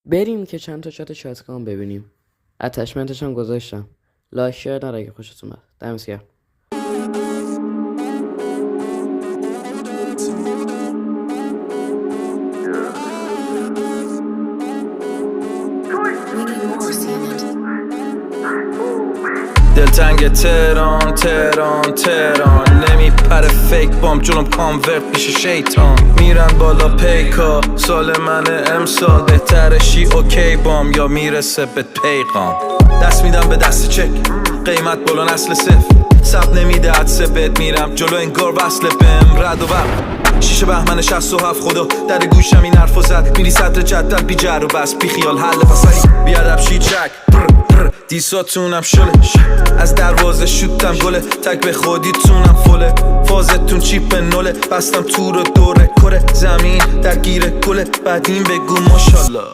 بریم که چند تا شات شاتگان ببینیم. اتچمنتش هم گذاشتم. لایک شیر نره اگه خوشت اومد. دمت گرم. دلتنگ تهران نمیپره فیک بام جلوم کانورت میشه شیطان. میرن بالا پیکا سال من امسال بهترشی اوکی بام یا میرسه به پیغام. دست میدم به دست چک قیمت بالا نسل صفر سب نمیده عدسه بد میرم جلو انگار وصله بهم رد و برق. شیشه بهمن 67 خدا در گوشم این حرفو زد میری صدر جدل بی جر و بس بی خیال حل پسری بیادب شی چک دیساتونم شله از دروازه شوتم گله تک به خودیتونم فله فازتون چیپ نوله بستم تو رو دوره کره زمین درگیر گله بعد این بگو ماشالله.